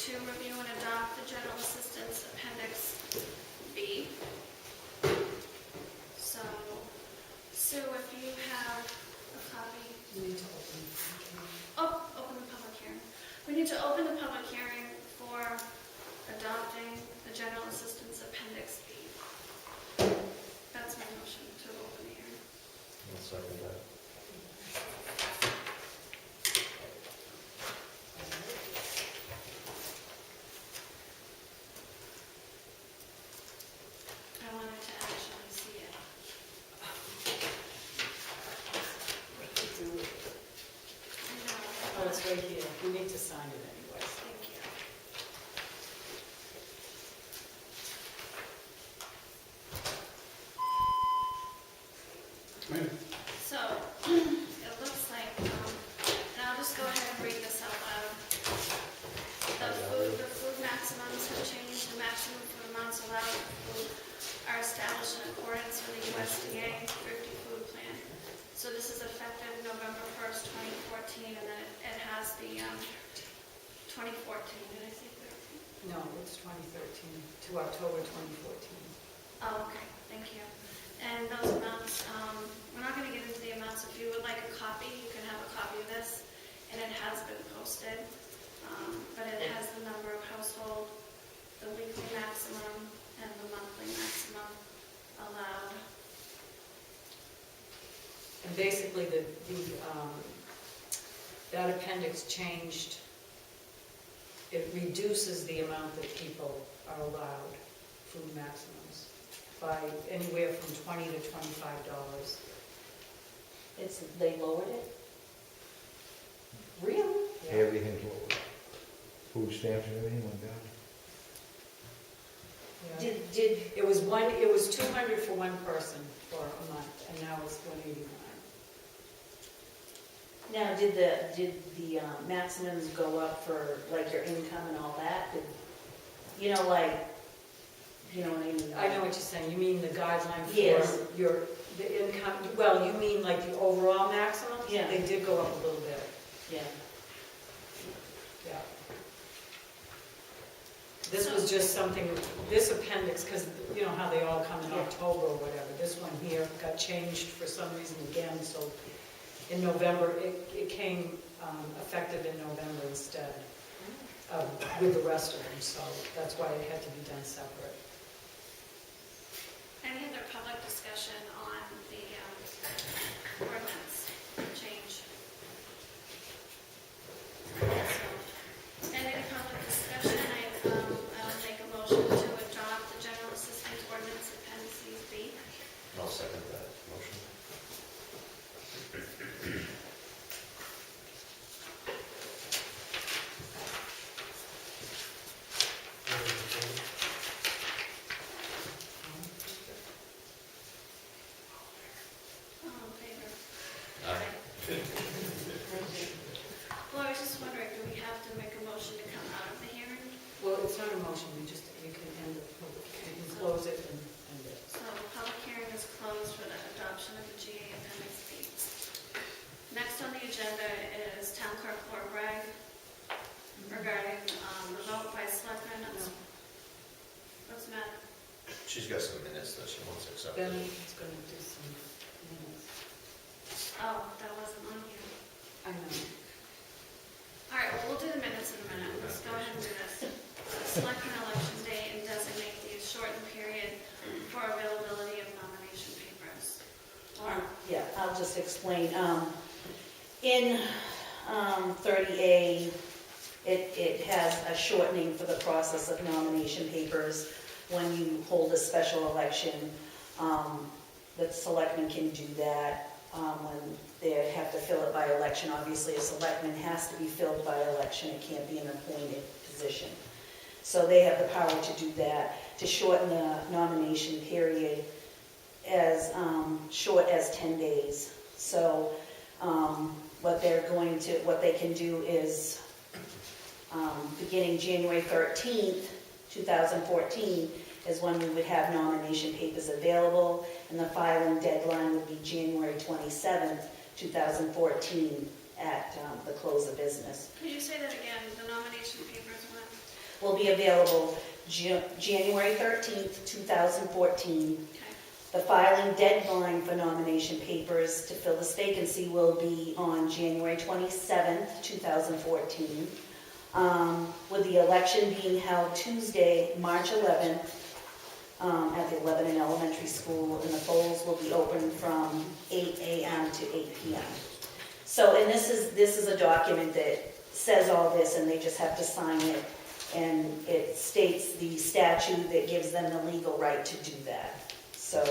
to review and adopt the General Assistance Appendix B. So, Sue, if you have a copy. You need to open. Oh, open the public hearing. We need to open the public hearing for adopting the General Assistance Appendix B. That's my motion to open the hearing. I'll second that. I wanted to actually see it. I know. Oh, it's right here. You need to sign it anyways. Thank you. So, it looks like, and I'll just go ahead and read this out loud. The food maximums have changed. The maximum food amounts allowed for food are established in accordance with the USDA Thrifty Food Plan. So this is effective November 1st, 2014, and then it has the 2014, did I say 13? No, it's 2013 to October 2014. Oh, okay, thank you. And those amounts, we're not going to get into the amounts. If you would like a copy, you can have a copy of this, and it has been posted. But it has the number of household, the weekly maximum, and the monthly maximum allowed. And basically, that appendix changed. It reduces the amount that people are allowed, food maximums, by anywhere from $20 to $25. They lowered it? Really? Yeah. Everything's lower. Food stamps and everything went down. Yeah. Did, It was 200 for one person for a month, and now it's 189. now, did the maximums go up for like your income and all that? You know what I mean? I know what you're saying. You mean the guideline for Yes. the income? Well, you mean like the overall maximum? Yeah. They did go up a little bit. Yeah. Yeah. This was just something, this appendix, because you know how they all come in Yeah. October or whatever. This one here got changed for some reason again, so in November, it came effective in November instead with the rest of them, so that's why it had to be done separate. Any other public discussion on the ordinance change? So, any public discussion, I'll make a motion to adopt the General Assistance Ordinance Appendices B. I'll second that motion. All in favor? Aye. Well, I was just wondering, do we have to make a motion to come out of the hearing? Well, it's not a motion, you can end it, you can close it and end it. So the public hearing is closed for the adoption of the GA Appendix B. Next on the agenda is Town Clerk Laura Bragg regarding the vote by Selectmen. What's the matter? She's got some minutes that she wants to accept. Ben is going to do some minutes. Oh, that wasn't on here. I know. All right, well, we'll do the minutes in a minute. Let's go ahead and do this. Selectmen election date and designate the shortened period for availability of nomination papers. Laura? Yeah, I'll just explain. In 30A, it has a shortening for the process of nomination papers. When you hold a special election, the selectmen can do that. When they have to fill it by election, obviously a selectman has to be filled by election. It can't be an appointed position. So they have the power to do that, to shorten the nomination period as short as 10 days. So what they can do is beginning January 13th, 2014 is when we would have nomination papers available, and the filing deadline would be January 27th, 2014 at the close of business. Can you say that again? The nomination papers went? will be available January 13th, 2014. Okay. The filing deadline for nomination papers to fill this vacancy will be on January 27th, 2014, with the election being held Tuesday, March 11th, at the Lebanon Elementary School, and the polls will be open from 8 a.m. to 8 p.m. So, and this is a document that says all this, and they just have to sign it, and it states the statute that gives them the legal right to do that. So,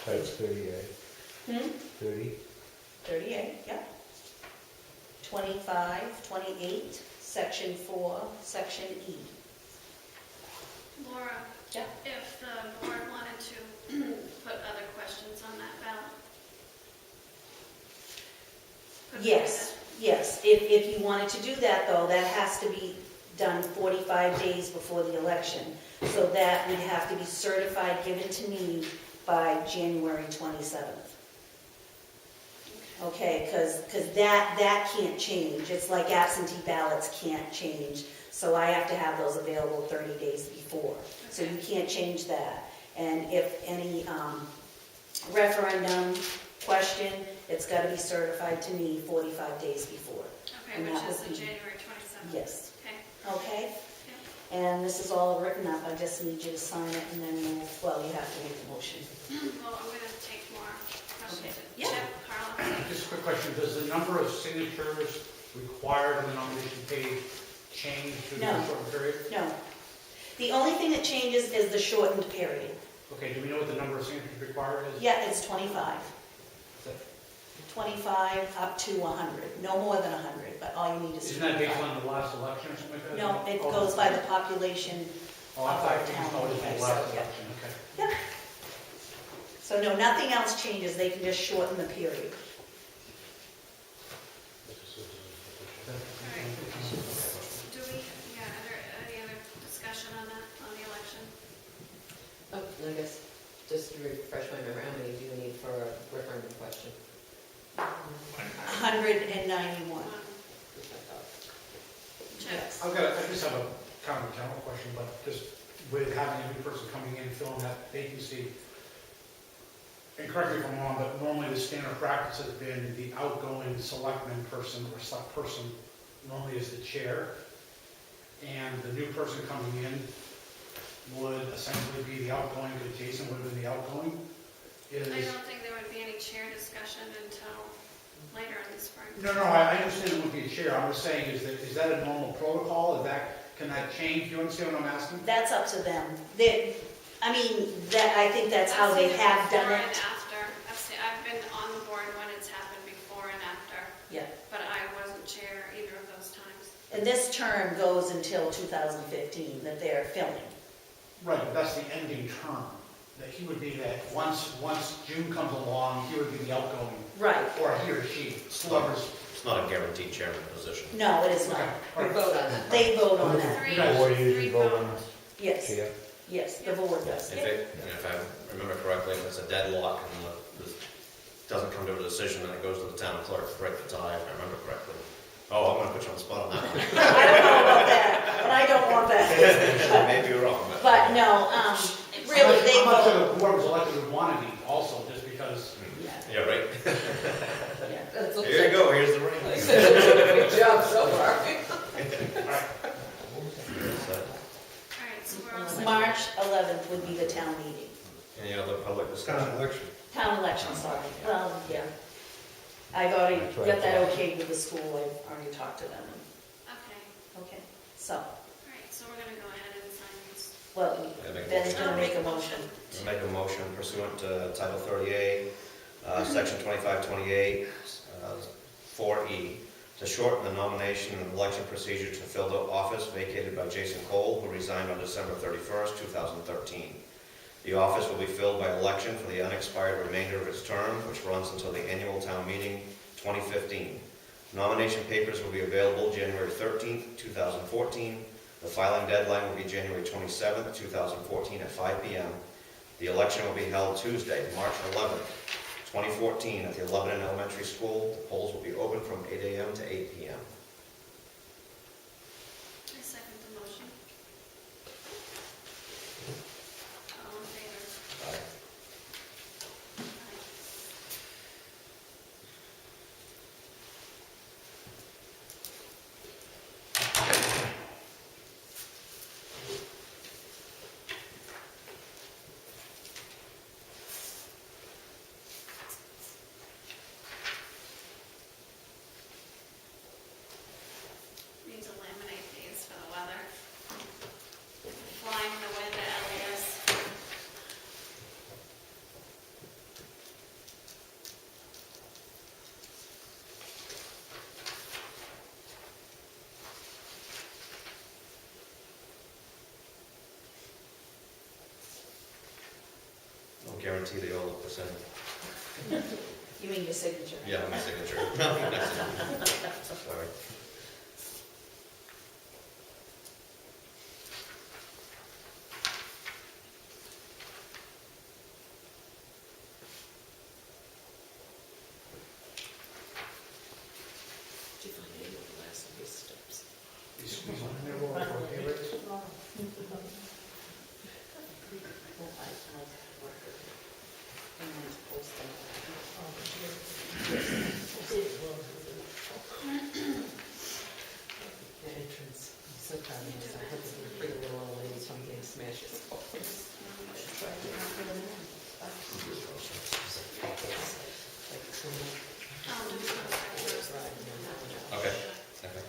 Type 38. 30? 38, yeah. 25, 28, Section 4, Section E. Laura? Yeah. If the board wanted to put other questions on that ballot? could we do Yes, yes. If you wanted to do that, though, that has to be done 45 days before the election. So that would have to be certified, given to me by January 27th. Okay, because that can't change. It's like absentee ballots can't change. So I have to have those available 30 days before. So you can't change that. And if any referendum question, it's got to be certified to me 45 days before. Okay, And which that is would the be- January 27th? Yes. Okay. Okay? Yeah. And this is all written up. I just need you to sign it, and then well, you have to make the motion. Well, I'm going to take more questions. Okay. Yeah. Chip, Carla? Just a quick question, does the number of signatures required on the nomination page change through the No. shortened period? No. The only thing that changes is the shortened period. Okay, do we know what the number of signatures required is? Yeah, it's 25. 25 up to 100. No more than 100, but all you need is Isn't that based 25. on the last election or something like that? No, it Oh. goes by the population. Oh, I thought it was always the last Yeah. election, okay. Yeah. So no, nothing else changes. They can just shorten the period. All right. Do we, yeah, are there any other discussion on that, on the election? Oh, I guess, just to refresh my memory, how many do you need for a referendum question? 191. Chip? Yes. I just have a kind of a general question, but just with having a new person coming in and filling that vacancy, and correct me if I'm wrong, but normally the standard practice has been the outgoing selectman person or select person normally is the chair, and the new person coming in would essentially be the outgoing, because Jason would have been the outgoing. I don't think there would be any chair discussion until later in the spring. No, I understand it would be a chair. I'm just saying, is that a normal protocol? Can that change? Do you understand what I'm asking? That's up to them. I think that's how they have done Before and it. after. I've been on the board when it's happened before and after, Yeah. but I wasn't chair either of those times. And this term goes until 2015 that they're filling. Right, but that's the ending term. That he would be that, once June comes along, he would be the outgoing, Right. or he or she, whoever's. It's not a guaranteed chairman position. No, it is not. We vote on that. They vote on that. Three Board usually three vote on votes. Yes, Chair. yes, the board does. If I remember correctly, if it's a deadlock and it doesn't come to a decision, then it goes to the town clerk to break the tie, if I remember correctly. Oh, I'm gonna put you on the spot on that one. I don't know about that, but I don't want that. Maybe you're wrong, But no, really, they I'm not vote. sure whoever's elected would want to be also, just because. Yeah, right. That looks Here you like- go, here's the ring. Good job so far. All right. So, All right, so we're all set. March 11th would be the town meeting. any other public discussion? Town election, sorry. Well, yeah. I've already That's right. got that okay with the school. I've already talked to them. Okay, Okay, so, all right, so we're going to go ahead and sign these. well, Yeah, make a Ben's motion. gonna make a motion. I'll make a motion pursuant to Title 38, Section 2528, 4E, to shorten the nomination and election procedure to fill the office vacated by Jason Cole, who resigned on December 31st, 2013. The office will be filled by election for the unexpired remainder of its term, which runs until the annual town meeting 2015. Nomination papers will be available January 13th, 2014. The filing deadline will be January 27th, 2014 at 5 p.m. The election will be held Tuesday, March 11th, 2014 at the Lebanon Elementary School. The polls will be open from 8 a.m. to 8 p.m. I second the motion. guarantee they all look the same. You mean your signature? Yeah, my signature. Sorry. Did you find any of the last of these steps? These ones on there, all for pay rates? The entrance, I'm so proud of myself. I hope the pretty little old lady from getting smashes. Like, so much. Okay. Okay.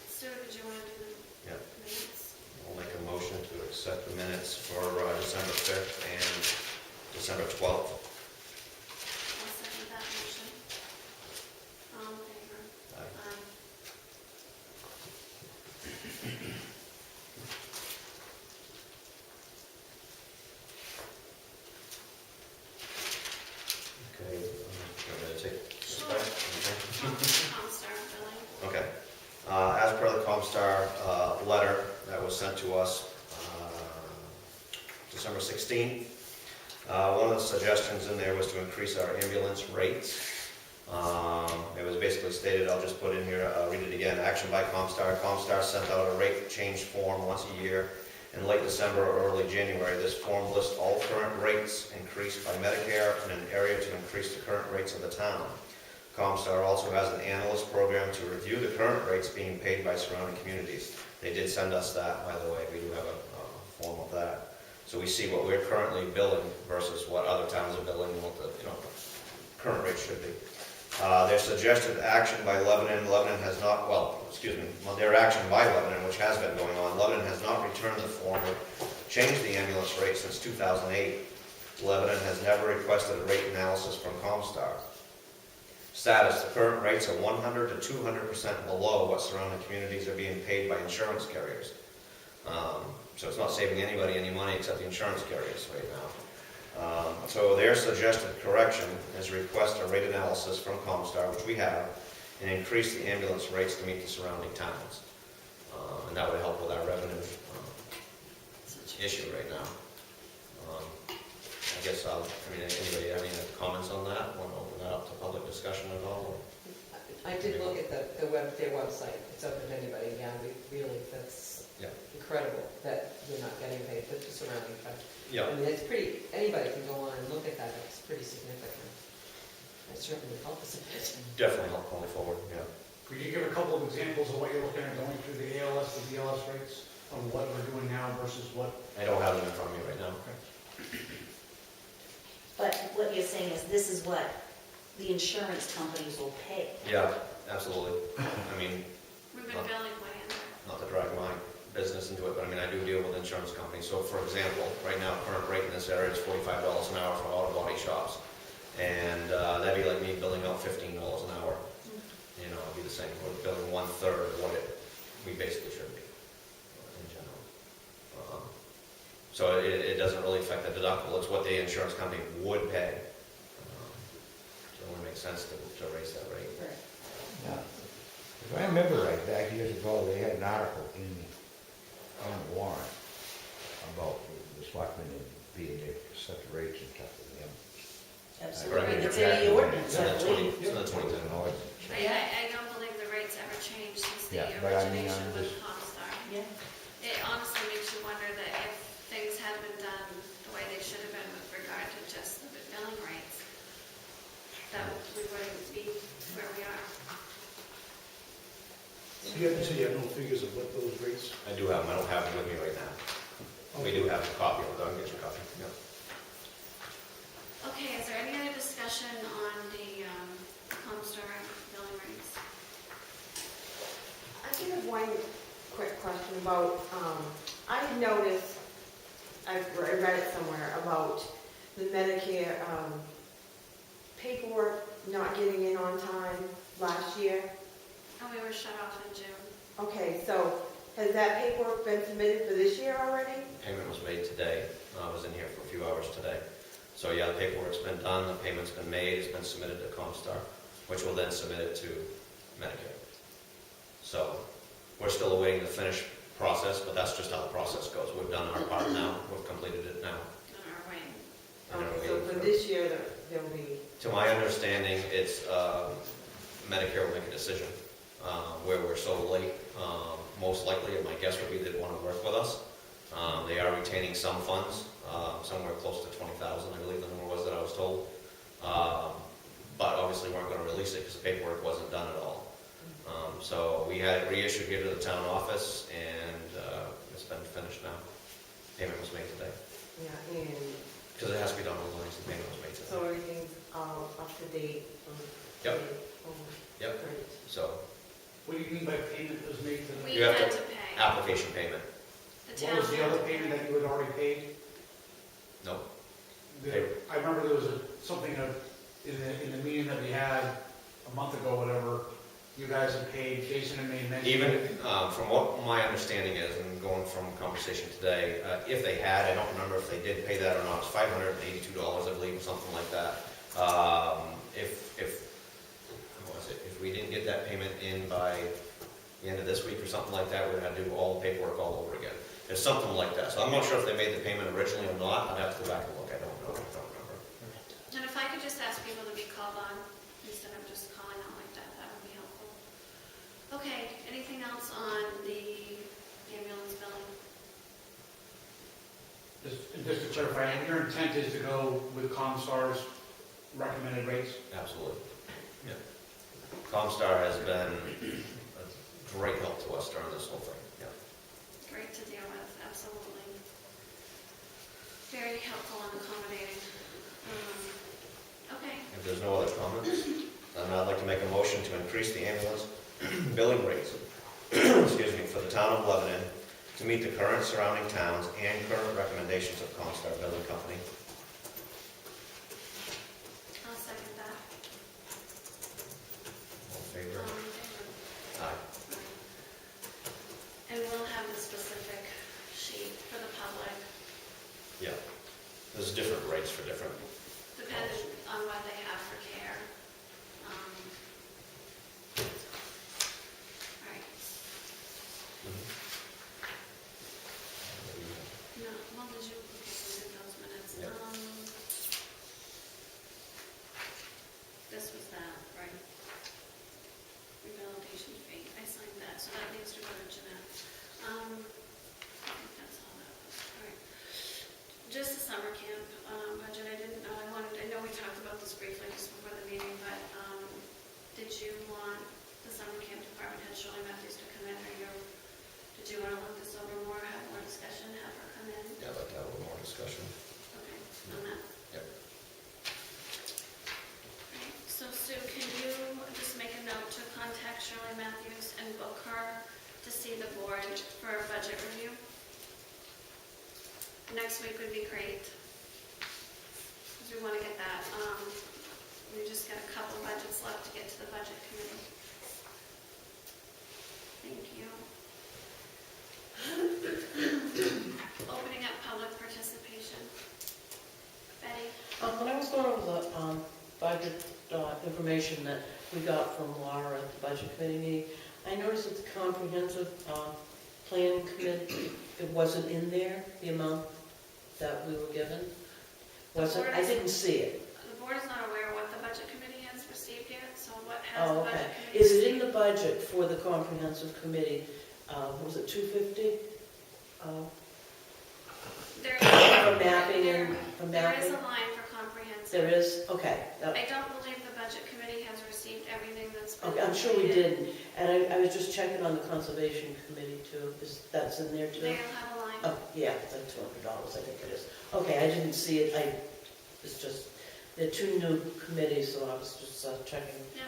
Stuart, did you want to do the Yep. minutes? I'll make a motion to accept the minutes for December 5th and December 12th. I'll second that motion. All in favor? Aye. Aye. Okay. I'm going to take this Sure. back. Okay. Comstar billing. Okay. As per the Comstar letter that was sent to us December 16th, one of the suggestions in there was to increase our ambulance rates. It was basically stated, I'll just put in here, read it again, action by Comstar. Comstar sent out a rate change form once a year. In late December or early January, this form lists all current rates increased by Medicare in an area to increase the current rates of the town. Comstar also has an analyst program to review the current rates being paid by surrounding communities. They did send us that, by the way. We do have a form of that. So we see what we're currently billing versus what other towns are billing and what the current rate should be. Their suggested action by Lebanon has not, their action by Lebanon, which has been going on, Lebanon has not returned the form or changed the ambulance rate since 2008. Lebanon has never requested a rate analysis from Comstar. Status, the current rates are 100 to 200% below what surrounding communities are being paid by insurance carriers. So it's not saving anybody any money except the insurance carriers right now. So their suggested correction is request a rate analysis from Comstar, which we have, and increase the ambulance rates to meet the surrounding towns. And that would help with our revenue issue right now. I guess anybody have any comments on that? Want to open that up to public discussion at all? I did look at their website. It's open to anybody. Yeah, that's Yeah. incredible that you're not getting paid for the surrounding country. Yeah. I mean, it's pretty, anybody can go on and look at that. It's pretty significant. It certainly would help us a bit. Definitely help going forward, yeah. Could you give a couple of examples of what you're looking at going through the ALS, the BLS rates, of what we're doing now versus what? I don't have them in front of me right now. But what you're saying is this is what the insurance companies will pay. Yeah, absolutely. I mean, We've been billing way under. not to drag my business into it, but I do deal with insurance companies. So for example, right now, current rate in this area is $45 an hour for auto body shops. And that'd be like me billing out $15 an hour. It'd be the same. We're billing 1/3 of what we basically should be in general. So it doesn't really affect the deductible. It's what the insurance company would pay. So it would make sense to raise that rate. Yeah. If I remember right, back years ago, they had an article on the warrant about the selectmen and being able to set the rates and stuff with them. Absolutely. It's in the ordinance, It's in I the believe. 2010. I don't believe the rates ever changed since the Yeah, but I mean, origination I'm with just- Comstar. Yeah. It honestly makes you wonder that if things had been done the way they should have been with regard to just the billing rates, that we wouldn't be where we are. You have no figures of what those rates? I do have them. I don't have them with me right now. We do have a copy of it. I'll get you a copy. Yeah. Okay, is there any other discussion on the Comstar billing rates? I do have one quick question about, I noticed, I read it somewhere, about the Medicare paperwork not getting in on time last year. And we were shut off in June. Okay, so Has that paperwork been submitted for this year already? Payment was made today. I was in here for a few hours today. So yeah, the paperwork's been done, the payment's been made, it's been submitted to Comstar, which will then submit it to Medicare. So we're still awaiting the finished process, but that's just how the process goes. We've done our part now, we've completed it now. On our way. And then we're Okay, so waiting for for- this year, there'll be, To my understanding, it's, Medicare will make a decision, where we're so late. Most likely, my guess would be they'd want to work with us. They are retaining some funds, somewhere close to 20,000, I believe the number was that I was told. But obviously weren't going to release it because the paperwork wasn't done at all. So we had it reissued here to the town office, and it's been finished now. Payment was made today. yeah, and Because it has to be done online, so the payment was made so today. everything's up to date? Yep. Yep. Great. So, What do you mean by payment was made to We the? You have had to- to pay. application payment. The What was town the other had to payment pay. that you had already paid? No. I remember there was something in the meeting that we had a month ago, whatever, you guys had paid, Jason and me mentioned. Even from what my understanding is, and going from conversation today, if they had, I don't remember if they did pay that or not, it's $582, I believe, or something like that. What was it? If we didn't get that payment in by the end of this week or something like that, we're gonna have to do all the paperwork all over again. There's something like that. So I'm not sure if they made the payment originally or not. I'd have to go back and look. I don't know. I don't remember. And if I could just ask people to be called on instead of just calling out like that, that would be helpful. Okay, anything else on the ambulance billing? Just to clarify, your intent is to go with Comstar's recommended rates? Absolutely. Yeah. Comstar has been a great help to us during this whole thing. Yeah. Great to deal with, absolutely. Very helpful and accommodating. Okay, If there's no other comments, then I'd like to make a motion to increase the ambulance billing rates, excuse me, for the town of Lebanon to meet the current surrounding towns and current recommendations of Comstar Billing Company. I'll second that. All in favor? Favor? Aye. And we'll have the specific sheet for the public, Yeah. There's different rates for different. depending on what they have for care. All right. No, well, did you, okay, so we did those minutes. Yep. This was that, right? Revalidation fee, I signed that, so that needs to go to Jeanette. I think that's all that was, all right. Just the summer camp budget, I know we talked about this briefly just before the meeting, but did you want the summer camp department head Shirley Matthews to come in, did you want to look this over more, have more discussion, have her come in? Yeah, I'd like to have a little more discussion. Okay, on that. Yep. Alright, so Sue, can you just make a note to contact Shirley Matthews and book her to see the board for a budget review? Next week would be great, because we want to get that, we just got a couple budgets left to get to the budget committee. Thank you. Opening up public participation. Betty? When I was going over the budget information that we got from Laura at the budget committee meeting, I noticed that the comprehensive planning committee, it wasn't in there, the amount that we were given. Wasn't, I didn't see it. The board is not aware of what the budget committee has received yet, so what has the Oh, budget okay. committee Is it in received? the budget for the comprehensive committee? Was it 250? There For mapping there- and, for There is mapping? a line for comprehensive. There is, okay. I don't believe the budget committee has received everything that's been. Okay, I'm sure we completed. didn't. And I was just checking on the conservation committee too. That's in there too? They'll have a line. Oh, yeah, it's like $200, I think it is. Okay, I didn't see it, it's just, there are two new committees, so I was just checking Yeah,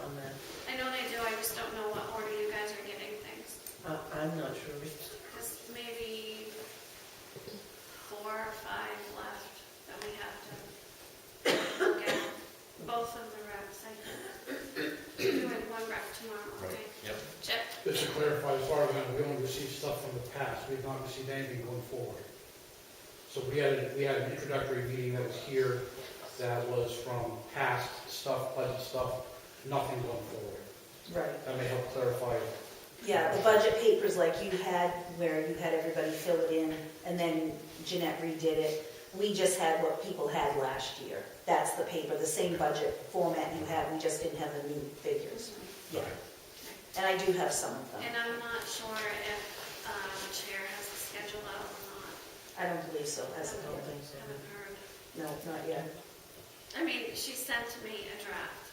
on that. I know they do, I just don't know what order you guys are getting things. I'm not sure. There's maybe 4 or 5 left that we have to look at. Both of the reps, I think. Doing one rep tomorrow, okay? Yep. Chip? Just to clarify, as far as I know, we only received past. We've not received anything going forward. So we had an introductory meeting that was here that was from past stuff, budget stuff, nothing going forward. Right. That may help clarify. Yeah, the budget papers like you had, where you had everybody fill it in, and then Jeanette redid it. We just had what people had last year. That's the paper, the same budget format you had, we just didn't have the new figures. Yeah. And I do have some of them. And I'm not sure if the chair has the schedule out or not. I don't believe so, as a Haven't building. heard. No, not yet. I mean, she sent me a draft,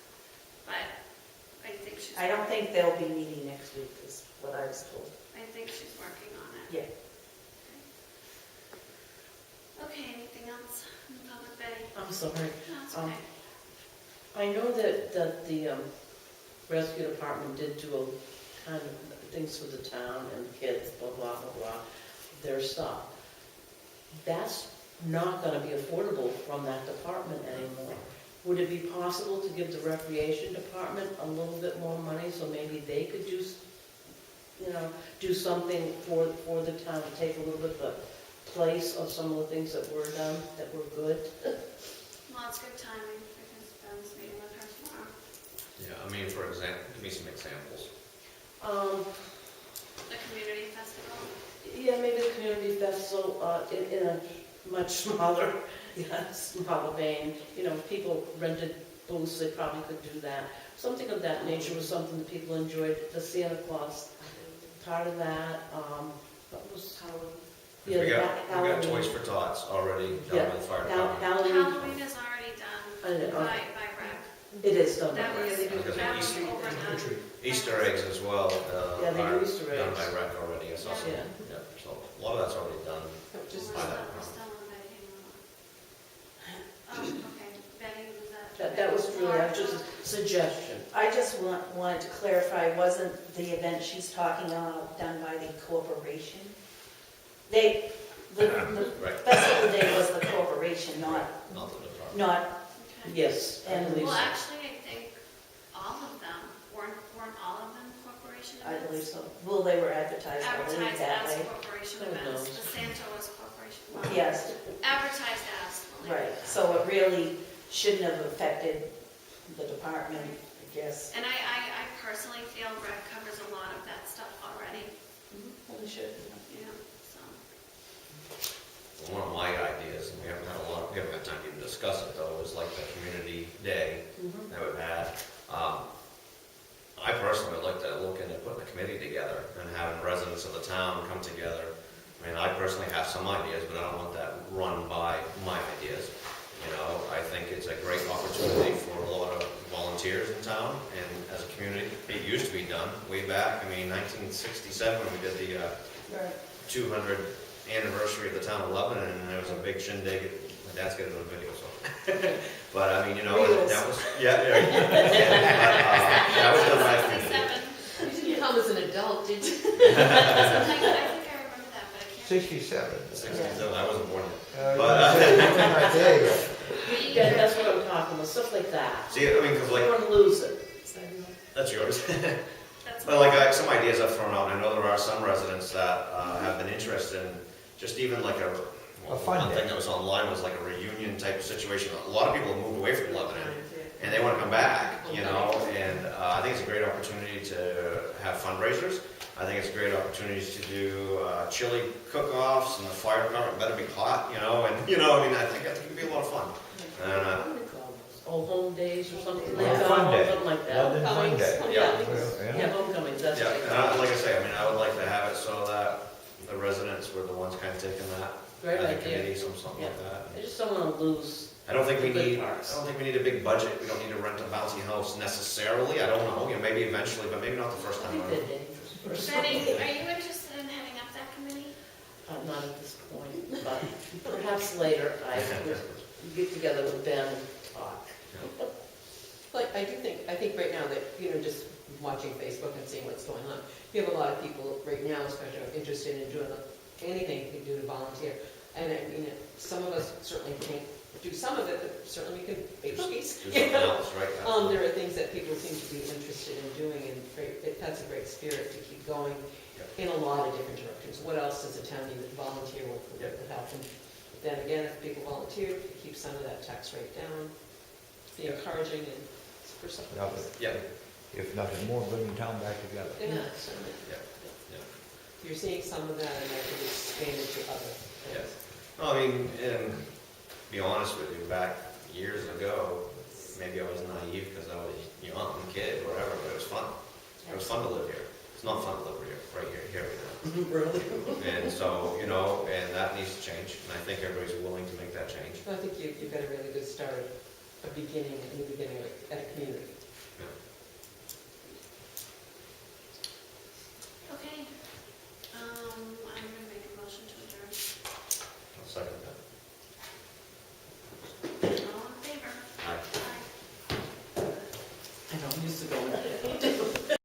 but I think she's. I don't think they'll be meeting next week, is what I was told. I think she's working on it. Yeah. Okay, anything else in the public, Betty? I'm sorry. No, it's Um, okay. I know that the rescue department did do a kind of things for the town and kids, blah, blah, blah, blah, their stuff. That's not gonna be affordable from that department anymore. Would it be possible to give the recreation department a little bit more money so maybe they could do, do something for the town to take a little bit of the place of some of the things that were done, that were good? Well, it's good timing because Ben's meeting with her tomorrow. Yeah, I mean, for example, give me some examples. The community festival. Yeah, maybe the community festival, in a much smaller, smaller vein. People rented booths, they probably could do that. Something of that nature was something that people enjoyed. The Santa Claus, part of that, what was Halloween? We got Toys for Tots already done Yeah. by the fire department. Halloween is already done by rec. It is done. That was, I was gonna say that was Easter- overdone. Easter eggs as well. Yeah, they do are Easter Done eggs. by rec already, I saw some. Yeah. Yeah, so a lot of that's already done. Just, By that We're still on Betty, hang on. Okay, Betty, was that? That was really, just a suggestion. I just wanted to clarify, wasn't the event she's talking about done by the corporation? The Right, festival day was the corporation, not, not the department. not, Okay. Yes, I And- believe Well, so. actually, I think all of them, weren't all of them corporation I events? believe so. Well, they were advertised, I believe, Advertised that as way. corporation Who events. knows? The Santa was corporation. well, Yes, Advertised as. we'll leave it right. at that. So it really shouldn't have affected the department, I guess. And I personally feel rec covers a lot of that stuff already, Well, it should. you know, so. One of my ideas, and we haven't had time to even discuss it though, is like the community day Mhm. that we've had. I personally would like to look into putting a committee together and having residents of the town come together. I mean, I personally have some ideas, but I don't want that run by my ideas. I think it's a great opportunity for a lot of volunteers in town and as a community. It used to be done way back, 1967, when we did the Right. 200 anniversary of the town of Lebanon, and there was a big shindig. My dad's got it on video, so. But that was, yeah. That was done by a community. 67. you didn't come as an adult, did you? I think I remember that, but I can't. 67. 67, I wasn't born yet. Not there yet. Yeah, that's what I'm talking about, stuff like that. See, because You don't lose it. that's yours. That's But some ideas I've thrown out, I know there are some residents that have been interested in just even like A fun one day. thing that was online was like a reunion type of situation. A lot of people have moved away from Lebanon and they want to come back, and I think it's a great opportunity to have fundraisers. I think it's a great opportunity to do chili cook-offs, and the fire department better be hot, I think it could be a lot of fun. And, What do we call those? Old home days or something like Yeah, that? fun day. Something like that. London Fun Day. Yeah. Yeah, homecomings, that's yeah, what and like I say, I would like to have it so that the residents were the ones kind of taking that Great as a idea. committee, something like that. I just don't want to lose. I don't think we Good need, parts. a big budget. We don't need to rent a bouncy house necessarily. I don't know, maybe eventually, but maybe not the first I time think around. they're dangerous. Betty, are you interested in heading up that committee? Not at this point, but perhaps later I would get together with Ben and talk. Like, I think right now that, just watching Facebook and seeing what's going on, you have a lot of people right now, especially interested in doing anything you can do to volunteer. And some of us certainly think do some of it, but certainly we can bake cookies. Do something else, right? There are things that people seem to be interested in doing, and it has a great spirit to keep going in a lot of different directions. What else does a town need? Volunteer work would help. And then again, if people volunteer, to keep some of that tax rate down, be encouraging and for something Yeah, else. Yeah, If nothing more, bringing town back together. Yeah, certainly. yeah, yeah. You're seeing some of that, and that could expand it to other things. No, I mean, and to be honest with you, back years ago, maybe I was naive because I was a young kid, whatever, but it was fun. It was fun to live here. It's not fun to live here, right here we go. Really? And so, and that needs to change, and I think everybody's willing to make that change. I think you've got a really good start, a new beginning at a community. Okay, I'm gonna make a motion to adjourn. I'll second that. All in favor? Aye. Aye. I know, I'm used to going.